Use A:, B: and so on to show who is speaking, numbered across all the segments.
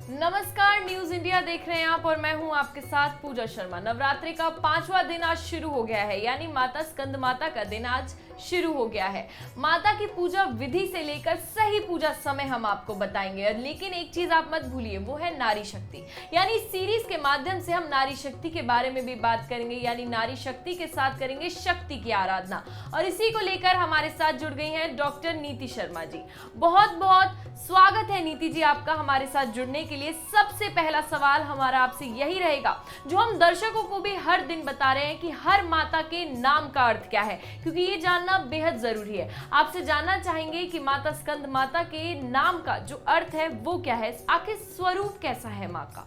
A: नमस्कार, news India देख रहे हैं आप और मैं हूं आपके साथ पूजा शर्मा। नवरात्रि का 5वां दिन आज शुरू हो गया है, यानी माता स्कंद माता का दिन आज शुरू हो गया है। माता की पूजा विधि से लेकर सही पूजा समय हम आपको बताएंगे। लेकिन एक चीज आप मत भूलिए, वो है नारी शक्ति। यानी इस सीरीज के माध्यम से हम नारी शक्ति के बारे में भी बात करेंगे, यानी नारी शक्ति के साथ करेंगे शक्ति की आराधना। और इसी को लेकर हमारे साथ जुड़ गई हैं डॉक्टर नीति शर्मा जी। बहुत बहुत स्वागत है नीति जी आपका हमारे साथ जुड़ने के लिए। सबसे पहला सवाल हमारा आपसे यही रहेगा, जो हम दर्शकों को भी हर दिन बता रहे हैं कि हर माता के नाम का अर्थ क्या है, क्योंकि ये जानना बेहद जरूरी है। आपसे जानना चाहेंगे कि माता स्कंद माता के नाम का जो अर्थ है वो क्या है, आखिर स्वरूप कैसा है माँ का।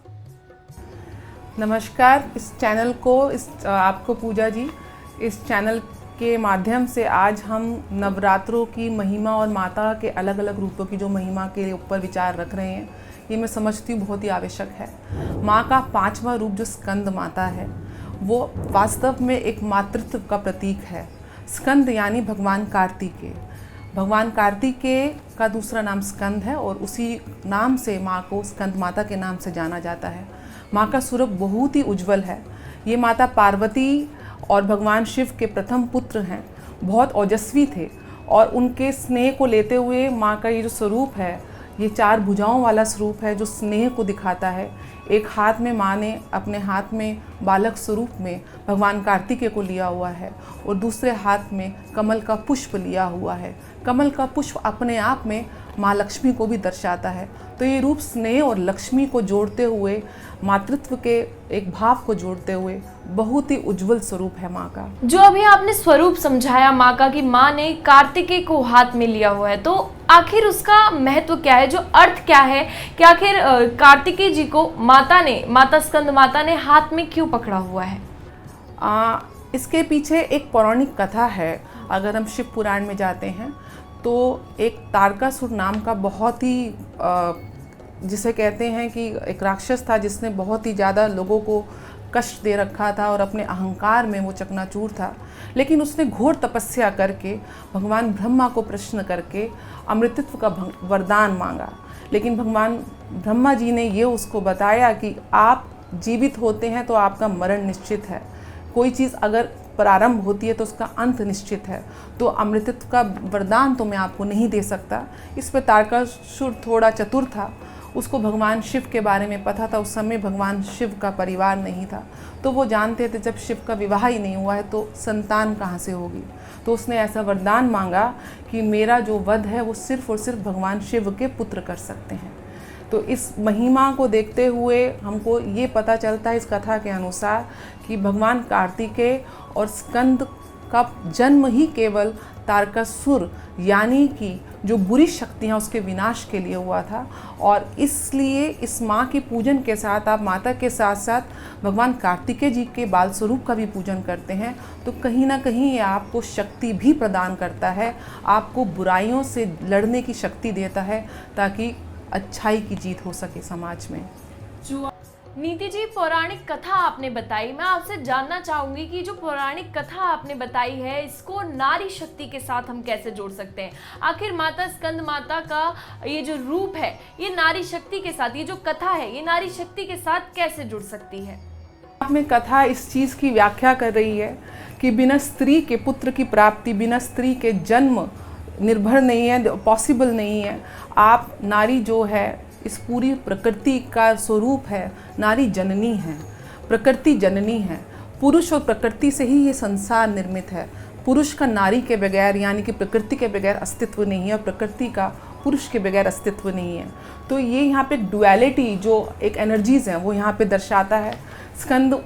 B: नमस्कार, इस चैनल को आपको पूजा जी, इस चैनल के माध्यम से आज हम नवरात्रों की महिमा और माता के अलग अलग रूपों की जो महिमा के ऊपर विचार रख रहे हैं, ये मैं समझती हूँ बहुत ही आवश्यक है। माँ का 5वां रूप जो स्कंद माता है, वो वास्तव में एक मातृत्व का प्रतीक है। स्कंद यानी भगवान कार्तिकेय। भगवान कार्तिकेय का दूसरा नाम स्कंद है और उसी नाम से माँ को स्कंद माता के नाम से जाना जाता है। माँ का स्वरूप बहुत ही उज्जवल है। ये माता पार्वती और भगवान शिव के प्रथम पुत्र हैं। बहुत ओजस्वी थे और उनके स्नेह को लेते हुए माँ का ये जो स्वरूप है, ये 4 भुजाओं वाला स्वरूप है जो स्नेह को दिखाता है। एक हाथ में माँ ने अपने हाथ में बालक स्वरूप में भगवान कार्तिकेय को लिया हुआ है और दूसरे हाथ में कमल का पुष्प लिया हुआ है। कमल का पुष्प अपने आप में माँ लक्ष्मी को भी दर्शाता है। तो ये रूप स्नेह और लक्ष्मी को जोड़ते हुए, मातृत्व के एक भाव को जोड़ते हुए बहुत ही उज्जवल स्वरूप है माँ का।
A: जो अभी आपने स्वरूप समझाया माँ का कि माँ ने कार्तिकेय को हाथ में लिया हुआ है, तो आखिर उसका महत्व क्या है, जो अर्थ क्या है कि आखिर कार्तिकेय जी को माता स्कंद माता ने हाथ में क्यों पकड़ा हुआ है?
B: इसके पीछे एक पौराणिक कथा है। अगर हम शिव पुराण में जाते हैं तो एक तारकासुर नाम का बहुत ही जिसे कहते हैं कि एक राक्षस था, जिसने बहुत ही ज़्यादा लोगों को कष्ट दे रखा था और अपने अहंकार में वो चकनाचूर था। लेकिन उसने घोर तपस्या करके भगवान ब्रह्मा को प्रश्न करके अमृतत्व का वरदान मांगा। लेकिन भगवान ब्रह्मा जी ने ये उसको बताया कि आप जीवित होते हैं तो आपका मरण निश्चित है। कोई चीज़ अगर प्रारंभ होती है तो उसका अंत निश्चित है। तो अमृतत्व का वरदान तो मैं आपको नहीं दे सकता। इस पर तारकासुर थोड़ा चतुर था, उसको भगवान शिव के बारे में पता था। उस समय भगवान शिव का परिवार नहीं था, तो वो जानते थे जब शिव का विवाह ही नहीं हुआ है तो संतान कहाँ से होगी। तो उसने ऐसा वरदान मांगा कि मेरा जो वध है वो सिर्फ और सिर्फ भगवान शिव के पुत्र कर सकते हैं। तो इस महिमा को देखते हुए हमको ये पता चलता है इस कथा के अनुसार कि भगवान कार्तिकेय और स्कंद का जन्म ही केवल तारकासुर यानी कि जो बुरी शक्तियाँ उसके विनाश के लिए हुआ था। और इसलिए इस माँ की पूजन के साथ आप माता के साथ साथ भगवान कार्तिकेय जी के बाल स्वरूप का भी पूजन करते हैं, तो कहीं ना कहीं ये आपको शक्ति भी प्रदान करता है, आपको बुराइयों से लड़ने की शक्ति देता है ताकि अच्छाई की जीत हो सके समाज में।
A: जो नीति जी पौराणिक कथा आपने बताई, मैं आपसे जानना चाहूंगी कि जो पौराणिक कथा आपने बताई है, इसको नारी शक्ति के साथ हम कैसे जोड़ सकते हैं। आखिर माता स्कंद माता का ये जो रूप है, ये नारी शक्ति के साथ, ये जो कथा है, ये नारी शक्ति के साथ कैसे जुड़ सकती है?
B: में कथा इस चीज़ की व्याख्या कर रही है कि बिना स्त्री के पुत्र की प्राप्ति, बिना स्त्री के जन्म निर्भर नहीं है, पॉसिबल नहीं है। आप नारी जो है, इस पूरी प्रकृति का स्वरूप है। नारी जननी है, प्रकृति जननी है। पुरुष और प्रकृति से ही ये संसार निर्मित है। पुरुष का नारी के बगैर यानी कि प्रकृति के बगैर अस्तित्व नहीं है और प्रकृति का पुरुष के बगैर अस्तित्व नहीं है। तो ये यहाँ पे डुअलिटी जो एक एनर्जीज़ हैं वो यहाँ पे दर्शाता है। स्कंद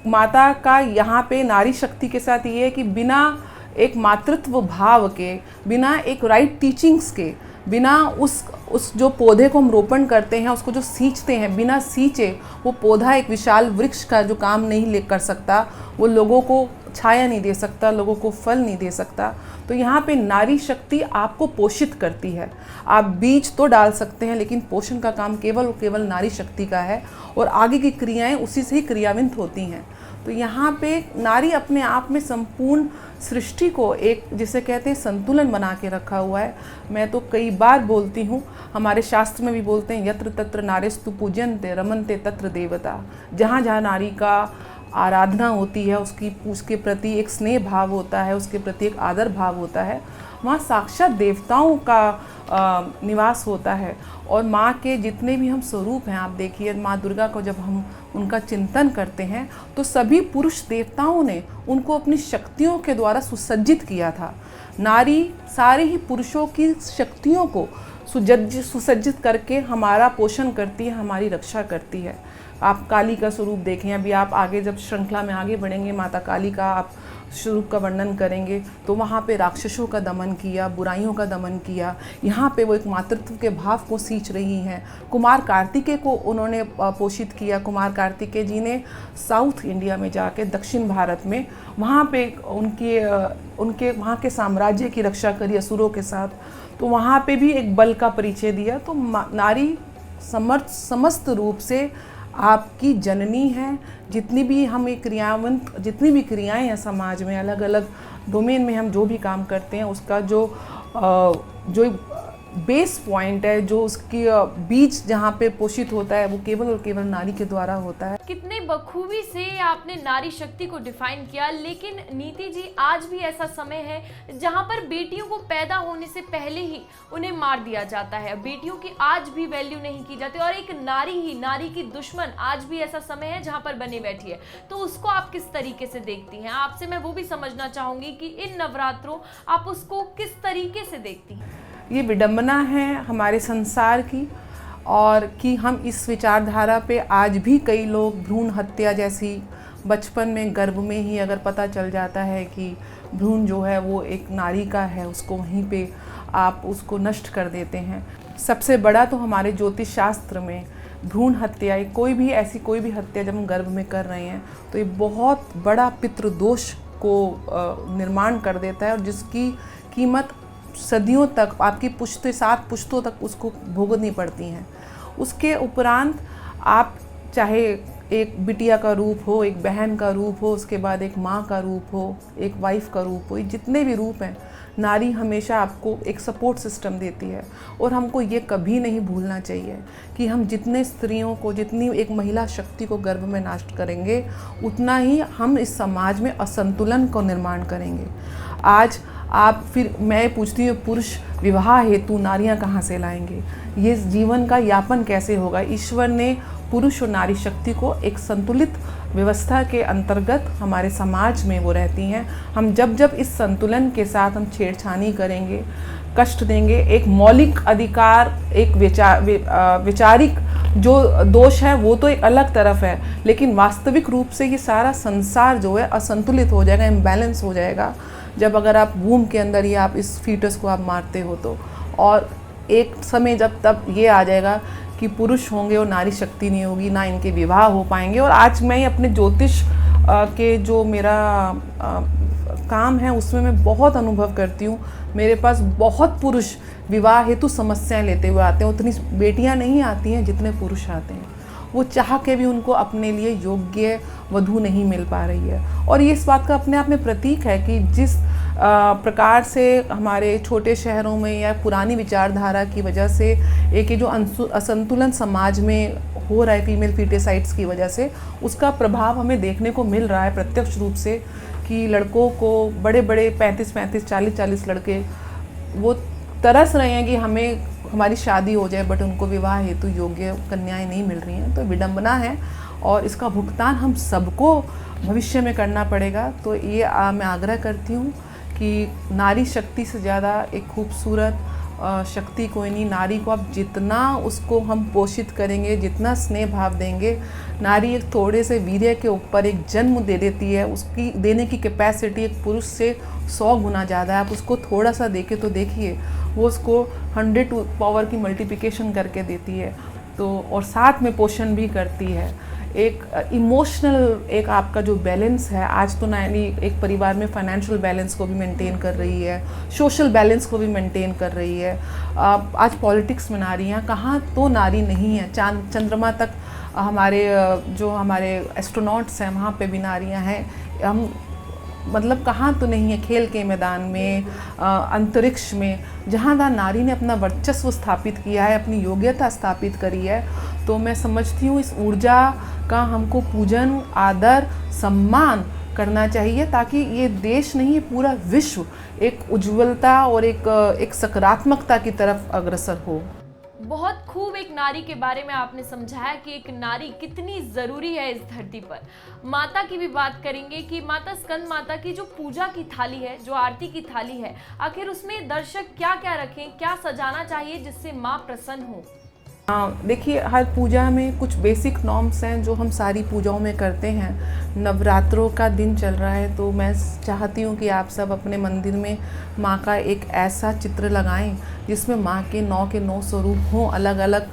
B: माता का यहाँ पे नारी शक्ति के साथ ये है कि बिना एक मातृत्व भाव के, बिना एक राइट टीचिंग्स के, बिना उस जो पौधे को हम रोपण करते हैं, उसको जो सींचते हैं, बिना सींचे वो पौधा एक विशाल वृक्ष का जो काम नहीं ले कर सकता, वो लोगों को छाया नहीं दे सकता, लोगों को फल नहीं दे सकता। तो यहाँ पे नारी शक्ति आपको पोषित करती है। आप बीज तो डाल सकते हैं लेकिन पोषण का काम केवल और केवल नारी शक्ति का है और आगे की क्रियाएं उसी से ही क्रियान्वित होती हैं। तो यहाँ पे नारी अपने आप में संपूर्ण सृष्टि को एक जिसे कहते हैं संतुलन बना के रखा हुआ है। मैं तो कई बार बोलती हूँ, हमारे शास्त्र में भी बोलते हैं, यत्र तत्र नारेस्तु पूज्यन्ते रमन्ते तत्र देवता। जहाँ जहाँ नारी का आराधना होती है, उसके प्रति एक स्नेह भाव होता है, उसके प्रति एक आदर भाव होता है, वहाँ साक्षात देवताओं का निवास होता है। और माँ के जितने भी हम स्वरूप हैं, आप देखिए माँ दुर्गा को जब हम उनका चिंतन करते हैं तो सभी पुरुष देवताओं ने उनको अपनी शक्तियों के द्वारा सुसज्जित किया था। नारी सारे ही पुरुषों की शक्तियों को सुसज्जित करके हमारा पोषण करती है, हमारी रक्षा करती है। आप काली का स्वरूप देखें, अभी आप आगे जब श्रृंखला में आगे बढ़ेंगे, माता काली का आप स्वरूप का वर्णन करेंगे तो वहाँ पे राक्षसों का दमन किया, बुराइयों का दमन किया। यहाँ पे वो एक मातृत्व के भाव को सींच रही हैं। कुमार कार्तिकेय को उन्होंने पोषित किया। कुमार कार्तिकेय जी ने साउथ इंडिया में जाके, दक्षिण भारत में, वहाँ पे उनके वहाँ के साम्राज्य की रक्षा करी असुरों के साथ। तो वहाँ पे भी एक बल का परिचय दिया। तो नारी समस्त रूप से आपकी जननी है। जितनी भी क्रियाएं हैं समाज में, अलग अलग डोमेन में हम जो भी काम करते हैं, उसका जो बेस पॉइंट है, जो उसकी बीज जहाँ पे पोषित होता है, वो केवल और केवल नारी के द्वारा होता है।
A: कितने बखूबी से आपने नारी शक्ति को डिफाइन किया। लेकिन नीति जी, आज भी ऐसा समय है जहाँ पर बेटियों को पैदा होने से पहले ही उन्हें मार दिया जाता है। बेटियों की आज भी वैल्यू नहीं की जाती, और एक नारी की दुश्मन आज भी ऐसा समय है जहाँ पर बने बैठी है। तो उसको आप किस तरीके से देखती हैं? आपसे मैं वो भी समझना चाहूंगी कि इन नवरात्रों आप उसको किस तरीके से देखती हैं?
B: ये विडंबना है हमारे संसार की, और कि हम इस विचारधारा पे आज भी कई लोग भ्रूण हत्या जैसी, बचपन में गर्भ में ही अगर पता चल जाता है कि भ्रूण जो है वो एक नारी का है, उसको वहीं पे आप उसको नष्ट कर देते हैं। सबसे बड़ा तो हमारे ज्योतिष शास्त्र में भ्रूण हत्या, कोई भी हत्या जब हम गर्भ में कर रहे हैं तो ये बहुत बड़ा पितृदोष को निर्माण कर देता है, और जिसकी कीमत सदियों तक, आपकी 7 पुश्तों तक उसको भुगतनी पड़ती हैं। उसके उपरांत आप चाहे एक बिटिया का रूप हो, एक बहन का रूप हो, उसके बाद एक माँ का रूप हो, एक वाइफ का रूप हो, जितने भी रूप हैं, नारी हमेशा आपको एक सपोर्ट सिस्टम देती है। और हमको ये कभी नहीं भूलना चाहिए कि हम जितने स्त्रियों को, जितनी एक महिला शक्ति को गर्भ में नष्ट करेंगे, उतना ही हम इस समाज में असंतुलन को निर्माण करेंगे। आज फिर मैं पूछती हूँ, पुरुष विवाह हेतु नारियाँ कहाँ से लाएंगे? ये जीवन का यापन कैसे होगा? ईश्वर ने पुरुष और नारी शक्ति को एक संतुलित व्यवस्था के अंतर्गत हमारे समाज में वो रहती हैं। हम जब इस संतुलन के साथ हम छेड़छानी करेंगे, कष्ट देंगे, एक मौलिक अधिकार, एक वैचारिक जो दोष है वो तो एक अलग तरफ है, लेकिन वास्तविक रूप से ये सारा संसार जो है असंतुलित हो जाएगा, इम्बैलेंस हो जाएगा। जब अगर आप वूम के अंदर ही आप इस फीटस को आप मारते हो तो, और एक समय जब तब ये आ जाएगा कि पुरुष होंगे और नारी शक्ति नहीं होगी, ना इनके विवाह हो पाएंगे। और आज मैं अपने ज्योतिष के जो मेरा काम है उसमें मैं बहुत अनुभव करती हूँ। मेरे पास बहुत पुरुष विवाह हेतु समस्याएं लेते हुए आते हैं। उतनी बेटियाँ नहीं आती हैं जितने पुरुष आते हैं। वो चाह के भी उनको अपने लिए योग्य वधू नहीं मिल पा रही है। और ये इस बात का अपने आप में प्रतीक है कि जिस प्रकार से हमारे छोटे शहरों में या पुरानी विचारधारा की वजह से एक ये जो असंतुलन समाज में हो रहा है फीमेल फीटेसाइड्स की वजह से, उसका प्रभाव हमें देखने को मिल रहा है प्रत्यक्ष रूप से कि लड़कों को बड़े 35-35, 40-40 लड़के वो तरस रहे हैं कि हमारी शादी हो जाए, बट उनको विवाह हेतु योग्य कन्याएं नहीं मिल रही हैं। तो विडंबना है, और इसका भुगतान हम सबको भविष्य में करना पड़ेगा। तो ये मैं आग्रह करती हूँ कि नारी शक्ति से ज़्यादा एक खूबसूरत शक्ति कोई नहीं। नारी को आप जितना उसको हम पोषित करेंगे, जितना स्नेह भाव देंगे, नारी एक थोड़े से वीर्य के ऊपर एक जन्म दे देती है। उसकी देने की कैपेसिटी एक पुरुष से 100 गुना ज़्यादा है। आप उसको थोड़ा सा देके तो देखिए, वो उसको 100 पावर की मल्टीप्लिकेशन करके देती है। तो और साथ में पोषण भी करती है। एक इमोशनल एक आपका जो बैलेंस है, आज तो नारी एक परिवार में फाइनेंशियल बैलेंस को भी मेंटेन कर रही है, सोशल बैलेंस को भी मेंटेन कर रही है। आज पॉलिटिक्स में नारियाँ कहाँ तो नारी नहीं है। चंद्रमा तक जो हमारे एस्ट्रोनॉट्स हैं वहाँ पे भी नारियाँ हैं। हम मतलब कहाँ तो नहीं है, खेल के मैदान में, अंतरिक्ष में, जहाँ जहाँ नारी ने अपना वर्चस्व स्थापित किया है, अपनी योग्यता स्थापित करी है। तो मैं समझती हूँ इस ऊर्जा का हमको पूजन, आदर, सम्मान करना चाहिए, ताकि ये देश नहीं, ये पूरा विश्व एक उज्ज्वलता और एक सकारात्मकता की तरफ अग्रसर हो।
A: बहुत खूब एक नारी के बारे में आपने समझाया कि एक नारी कितनी ज़रूरी है इस धरती पर। माता की भी बात करेंगे कि माता स्कंद माता की जो पूजा की थाली है, जो आरती की थाली है, आखिर उसमें दर्शक क्या क्या रखें, क्या सजाना चाहिए जिससे माँ प्रसन्न हो?
B: देखिए, हर पूजा में कुछ बेसिक नॉर्म्स हैं जो हम सारी पूजाओं में करते हैं। नवरात्रों का दिन चल रहा है तो मैं चाहती हूँ कि आप सब अपने मंदिर में माँ का एक ऐसा चित्र लगाएं जिसमें माँ के 9 स्वरूप हों, अलग अलग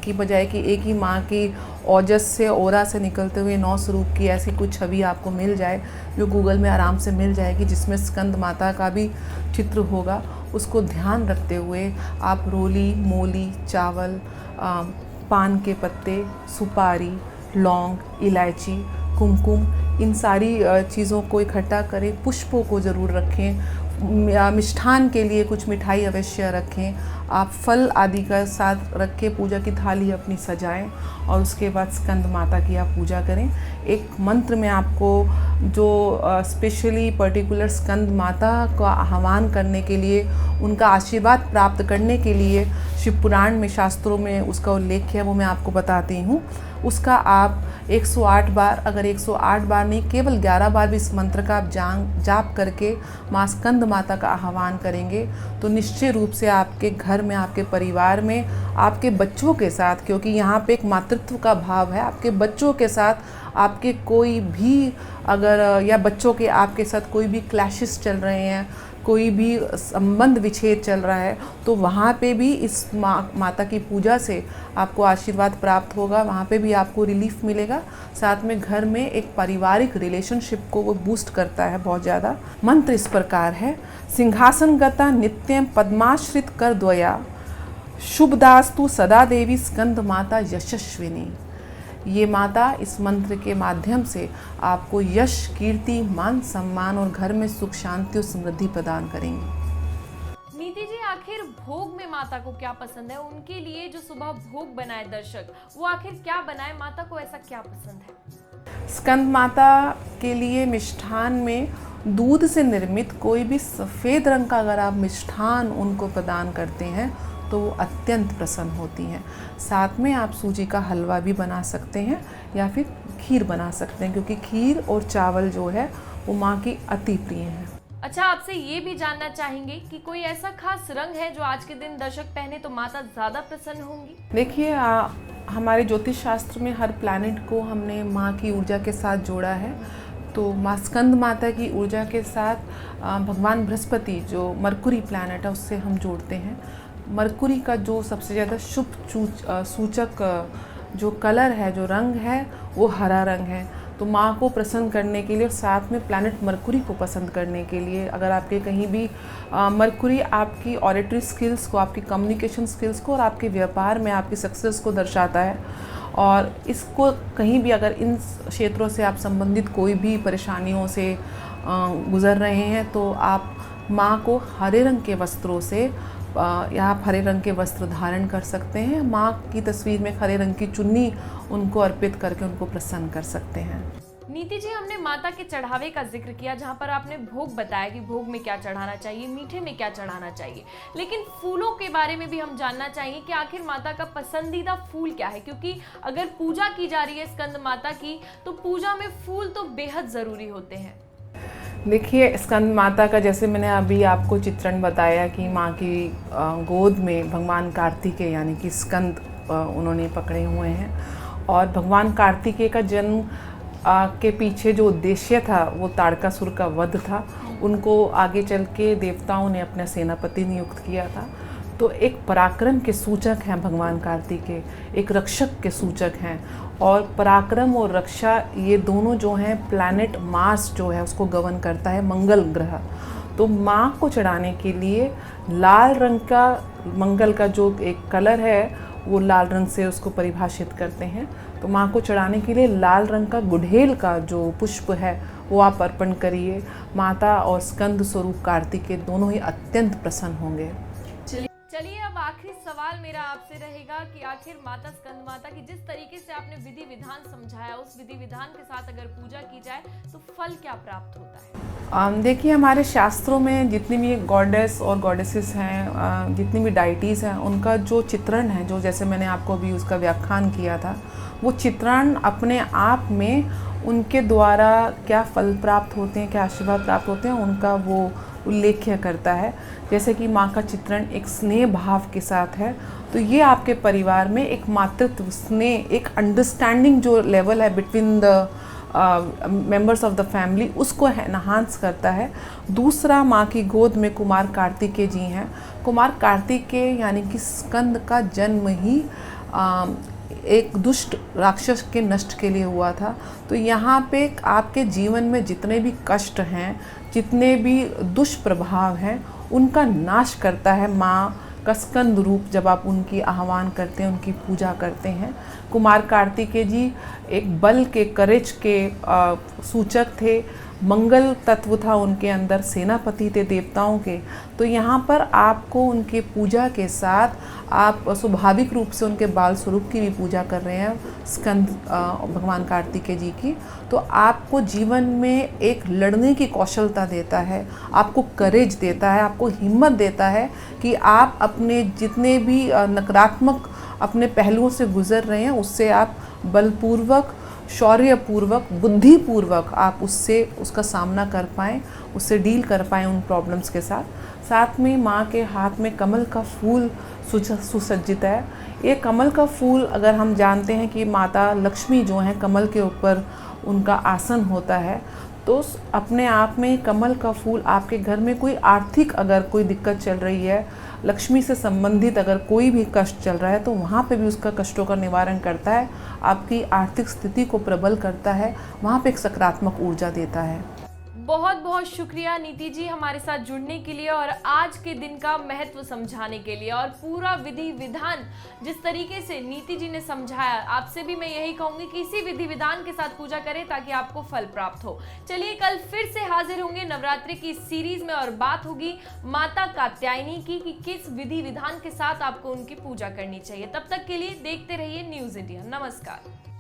B: की बजाय कि एक ही माँ की ओजस से, ओरा से निकलते हुए 9 स्वरूप की ऐसी कुछ छवि आपको मिल जाए, जो गूगल में आराम से मिल जाएगी, जिसमें स्कंद माता का भी चित्र होगा। उसको ध्यान रखते हुए आप रोली, मोली, चावल, पान के पत्ते, सुपारी, लौंग, इलायची, कुमकुम, इन सारी चीज़ों को इकट्ठा करें। पुष्पों को ज़रूर रखें। मिष्ठान के लिए कुछ मिठाई अवश्य रखें। आप फल आदि का साथ रख के पूजा की थाली अपनी सजाएं और उसके बाद स्कंद माता की आप पूजा करें। एक मंत्र में आपको जो स्पेशली पर्टिकुलर स्कंद माता का आह्वान करने के लिए, उनका आशीर्वाद प्राप्त करने के लिए शिव पुराण में, शास्त्रों में उसका उल्लेख है, वो मैं आपको बताती हूँ। उसका आप 108 बार, अगर 108 बार नहीं, केवल 11 बार भी इस मंत्र का आप जाप करके माँ स्कंद माता का आह्वान करेंगे तो निश्चय रूप से आपके घर में, आपके परिवार में, आपके बच्चों के साथ, क्योंकि यहाँ पे एक मातृत्व का भाव है, आपके बच्चों के साथ आपके कोई भी अगर, या बच्चों के आपके साथ कोई भी क्लैशेस चल रहे हैं, कोई भी संबंध विच्छेद चल रहा है, तो वहाँ पे भी इस माता की पूजा से आपको आशीर्वाद प्राप्त होगा, वहाँ पे भी आपको रिलीफ मिलेगा। साथ में घर में एक पारिवारिक रिलेशनशिप को वो बूस्ट करता है बहुत ज़्यादा। मंत्र इस प्रकार है: सिंहासन गता नित्यम पद्माश्रित कर द्वया, शुभदास्तु सदा देवी स्कंद माता यशस्विनी। ये माता इस मंत्र के माध्यम से आपको यश, कीर्ति, मान, सम्मान और घर में सुख, शांति और समृद्धि प्रदान करेंगी।
A: नीति जी, आखिर भोग में माता को क्या पसंद है? उनके लिए जो सुबह भोग बनाए दर्शक, वो आखिर क्या बनाए? माता को ऐसा क्या पसंद है?
B: स्कंद माता के लिए मिष्ठान में दूध से निर्मित कोई भी सफ़ेद रंग का अगर आप मिष्ठान उनको प्रदान करते हैं तो वो अत्यंत प्रसन्न होती हैं। साथ में आप सूजी का हलवा भी बना सकते हैं या फिर खीर बना सकते हैं, क्योंकि खीर और चावल जो है वो माँ की अति प्रिय है।
A: अच्छा, आपसे ये भी जानना चाहेंगे कि कोई ऐसा खास रंग है जो आज के दिन दर्शक पहने तो माता ज़्यादा प्रसन्न होंगी?
B: देखिए, हमारे ज्योतिष शास्त्र में हर प्लैनेट को हमने माँ की ऊर्जा के साथ जोड़ा है। तो माँ स्कंद माता की ऊर्जा के साथ भगवान बृहस्पति, जो मरकुरी प्लैनेट है, उससे हम जोड़ते हैं। मरकुरी का जो सबसे ज़्यादा शुभ सूचक जो कलर है, जो रंग है, वो हरा रंग है। तो माँ को प्रसन्न करने के लिए और साथ में प्लैनेट मरकुरी को पसंद करने के लिए, अगर आपके कहीं भी मरकुरी आपकी ऑरेटरी स्किल्स को, आपकी कम्युनिकेशन स्किल्स को और आपके व्यापार में आपकी सक्सेस को दर्शाता है, और इसको कहीं भी अगर इन क्षेत्रों से आप संबंधित कोई भी परेशानियों से गुज़र रहे हैं तो आप माँ को हरे रंग के वस्त्रों से या आप हरे रंग के वस्त्र धारण कर सकते हैं। माँ की तस्वीर में हरे रंग की चुन्नी उनको अर्पित करके उनको प्रसन्न कर सकते हैं।
A: नीति जी, हमने माता के चढ़ावे का जिक्र किया, जहाँ पर आपने भोग बताया कि भोग में क्या चढ़ाना चाहिए, मीठे में क्या चढ़ाना चाहिए, लेकिन फूलों के बारे में भी हम जानना चाहेंगे कि आखिर माता का पसंदीदा फूल क्या है? क्योंकि अगर पूजा की जा रही है स्कंद माता की, तो पूजा में फूल तो बेहद ज़रूरी होते हैं।
B: देखिए, स्कंद माता का जैसे मैंने अभी आपको चित्रण बताया कि माँ की गोद में भगवान कार्तिकेय यानी कि स्कंद उन्होंने पकड़े हुए हैं, और भगवान कार्तिकेय का जन्म के पीछे जो उद्देश्य था वो तारकासुर का वध था। उनको आगे चल के देवताओं ने अपना सेनापति नियुक्त किया था। तो एक पराक्रम के सूचक हैं भगवान कार्तिकेय, एक रक्षक के सूचक हैं, और पराक्रम और रक्षा ये दोनों जो हैं प्लैनेट मार्स जो है उसको गवर्न करता है, मंगल ग्रह। तो माँ को चढ़ाने के लिए लाल रंग का, मंगल का जो एक कलर है वो लाल रंग से उसको परिभाषित करते हैं। तो माँ को चढ़ाने के लिए लाल रंग का गुड़हेल का जो पुष्प है वो आप अर्पण करिए। माता और स्कंद स्वरूप कार्तिकेय दोनों ही अत्यंत प्रसन्न होंगे।
A: चलिए अब आखिरी सवाल मेरा आपसे रहेगा कि आखिर माता स्कंद माता की जिस तरीके से आपने विधि विधान समझाया, उस विधि विधान के साथ अगर पूजा की जाए तो फल क्या प्राप्त होता है?
B: देखिए, हमारे शास्त्रों में जितनी भी गॉडेस और गॉडेसेस हैं, जितनी भी डाइटीज़ हैं, उनका जो चित्रण है, जो जैसे मैंने आपको अभी उसका व्याख्यान किया था, वो चित्रण अपने आप में उनके द्वारा क्या फल प्राप्त होते हैं, क्या आशीर्वाद प्राप्त होते हैं, उनका वो उल्लेख्य करता है। जैसे कि माँ का चित्रण एक स्नेह भाव के साथ है, तो ये आपके परिवार में एक मातृत्व स्नेह, एक अंडरस्टैंडिंग जो लेवल है between the members of the family, उसको एनहांस करता है। दूसरा, माँ की गोद में कुमार कार्तिकेय जी हैं। कुमार कार्तिकेय यानी कि स्कंद का जन्म ही एक दुष्ट राक्षस के नष्ट के लिए हुआ था। तो यहाँ पे आपके जीवन में जितने भी कष्ट हैं, जितने भी दुष्प्रभाव हैं, उनका नाश करता है माँ का स्कंद रूप। जब आप उनकी आह्वान करते हैं, उनकी पूजा करते हैं। कुमार कार्तिकेय जी एक बल के, करेज के सूचक थे। मंगल तत्व था उनके अंदर, सेनापति थे देवताओं के। तो यहाँ पर आपको उनके पूजा के साथ आप स्वाभाविक रूप से उनके बाल स्वरूप की भी पूजा कर रहे हैं, स्कंद भगवान कार्तिकेय जी की, तो आपको जीवन में एक लड़ने की कौशलता देता है, आपको करेज देता है, आपको हिम्मत देता है कि आप अपने जितने भी नकारात्मक अपने पहलुओं से गुजर रहे हैं, उससे आप बलपूर्वक, शौर्यपूर्वक, बुद्धिपूर्वक आप उसका सामना कर पाएँ, उससे डील कर पाएँ उन प्रॉब्लम्स के साथ। साथ में माँ के हाथ में कमल का फूल सुसज्जित है। ये कमल का फूल, अगर हम जानते हैं कि माता लक्ष्मी जो हैं कमल के ऊपर उनका आसन होता है, तो अपने आप में कमल का फूल आपके घर में कोई आर्थिक अगर कोई दिक्कत चल रही है, लक्ष्मी से संबंधित अगर कोई भी कष्ट चल रहा है, तो वहाँ पे भी उसका कष्टों का निवारण करता है, आपकी आर्थिक स्थिति को प्रबल करता है, वहाँ पे एक सकारात्मक ऊर्जा देता है।
A: बहुत बहुत शुक्रिया नीति जी हमारे साथ जुड़ने के लिए और आज के दिन का महत्व समझाने के लिए, और पूरा विधि विधान जिस तरीके से नीति जी ने समझाया, आपसे भी मैं यही कहूंगी कि इसी विधि विधान के साथ पूजा करें ताकि आपको फल प्राप्त हो। चलिए कल फिर से हाजिर होंगे नवरात्रि की इस सीरीज में और बात होगी माता कात्यायनी की कि किस विधि विधान के साथ आपको उनकी पूजा करनी चाहिए। तब तक के लिए देखते रहिए न्यूज़ इंडिया। नमस्कार।